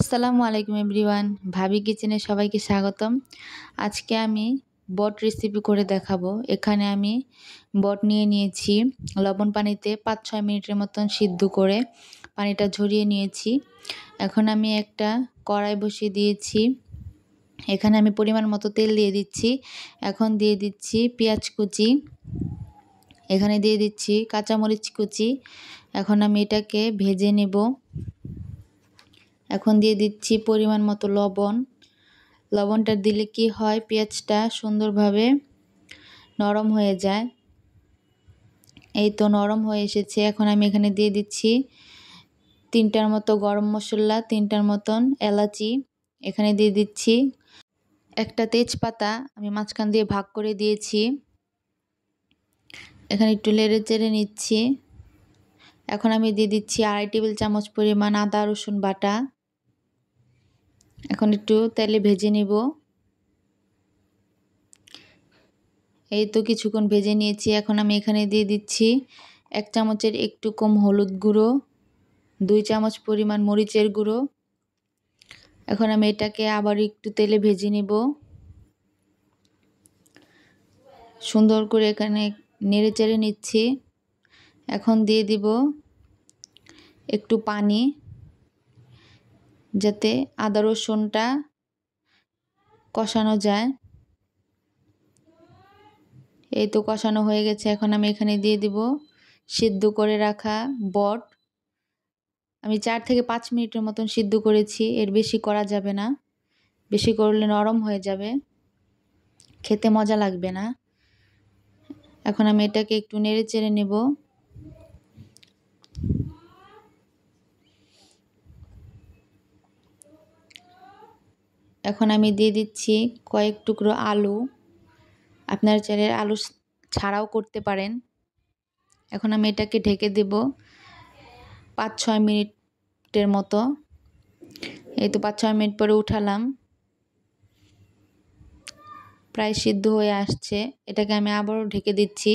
আসসালামু আলাইকুম এভরিওয়ান। ভাবি কিচেনে সবাইকে স্বাগতম। আজকে আমি বট রেসিপি করে দেখাবো। এখানে আমি বট নিয়ে নিয়েছি, লবণ পানিতে ৫-৬ মিনিটের মতন সিদ্ধ করে পানিটা ঝরিয়ে নিয়েছি। এখন আমি একটা কড়াই বসিয়ে দিয়েছি। এখানে আমি পরিমাণ মতো তেল দিয়ে দিচ্ছি। এখন দিয়ে দিচ্ছি পেঁয়াজ কুচি, এখানে দিয়ে দিচ্ছি কাঁচামরিচ কুচি। এখন আমি এটাকে ভেজে নেব। এখন দিয়ে দিচ্ছি পরিমাণ মতো লবণ। লবণটা দিলে কি হয়, পেঁয়াজটা সুন্দরভাবে নরম হয়ে যায়। এই তো নরম হয়ে এসেছে। এখন আমি এখানে দিয়ে দিচ্ছি 3টার মতো গরম মশলা, 3টার মতন এলাচি। এখানে দিয়ে দিচ্ছি একটা তেজপাতা, আমি মাঝখান দিয়ে ভাগ করে দিয়েছি। এখানে একটু নেড়ে চেড়ে নিচ্ছি। এখন আমি দিয়ে দিচ্ছি 2.5 টেবিল চামচ পরিমাণ আদা রসুন বাটা। এখন একটু তেলে ভেজে নিব। এই তো কিছুক্ষণ ভেজে নিয়েছি। এখন আমি এখানে দিয়ে দিচ্ছি 1 চামচের একটু কম হলুদ গুঁড়ো, 2 চামচ পরিমাণ মরিচের গুঁড়ো। এখন আমি এটাকে আবার একটু তেলে ভেজে নিব। সুন্দর করে এখানে নেড়ে চেড়ে নিচ্ছি। এখন দিয়ে দিব একটু পানি, যাতে আদা রসুনটা কষানো যায়। এই তো কষানো হয়ে গেছে। এখন আমি এখানে দিয়ে দিব সিদ্ধ করে রাখা বট। আমি 4 থেকে 5 মিনিটের মতন সিদ্ধ করেছি, এর বেশি করা যাবে না। বেশি করলে নরম হয়ে যাবে, খেতে মজা লাগবে না। এখন আমি এটাকে একটু নেড়ে চেড়ে নেব। এখন আমি দিয়ে দিচ্ছি কয়েক টুকরো আলু। আপনারা চাইলে আলু ছাড়াও করতে পারেন। এখন আমি এটাকে ঢেকে দেব 5-6 মিনিটের মতো। এই তো 5-6 মিনিট পরে উঠালাম, প্রায় সিদ্ধ হয়ে আসছে। এটাকে আমি আবারও ঢেকে দিচ্ছি।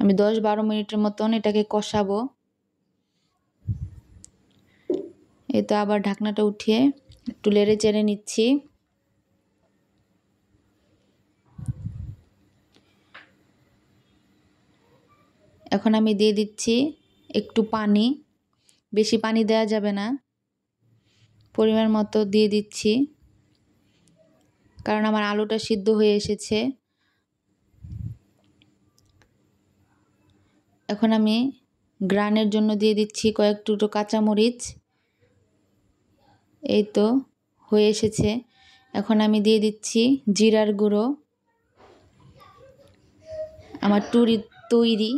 আমি 10-12 মিনিটের মতন এটাকে কষাবো। এই তো আবার ঢাকনাটা উঠিয়ে একটু নেড়ে চেড়ে নিচ্ছি। এখন আমি দিয়ে দিচ্ছি একটু পানি, বেশি পানি দেওয়া যাবে না, পরিমাণ মতো দিয়ে দিচ্ছি, কারণ আমার আলুটা সিদ্ধ হয়ে এসেছে। এখন আমি গ্রানের জন্য দিয়ে দিচ্ছি কয়েক টুকরো কাঁচামরিচ। এই তো হয়ে এসেছে। এখন আমি দিয়ে দিচ্ছি জিরার গুঁড়ো। আমার তৈরি।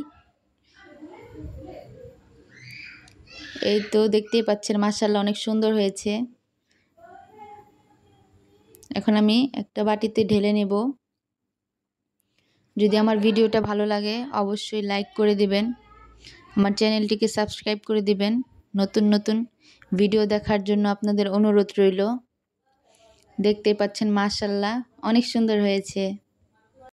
এই তো দেখতেই পাচ্ছেন, মাশাআল্লাহ অনেক সুন্দর হয়েছে। এখন আমি একটা বাটিতে ঢেলে নেব। যদি আমার ভিডিওটা ভালো লাগে অবশ্যই লাইক করে দিবেন, আমার চ্যানেলটিকে সাবস্ক্রাইব করে দিবেন। নতুন নতুন ভিডিও দেখার জন্য আপনাদের অনুরোধ রইল। দেখতেই পাচ্ছেন মাশাআল্লাহ অনেক সুন্দর হয়েছে।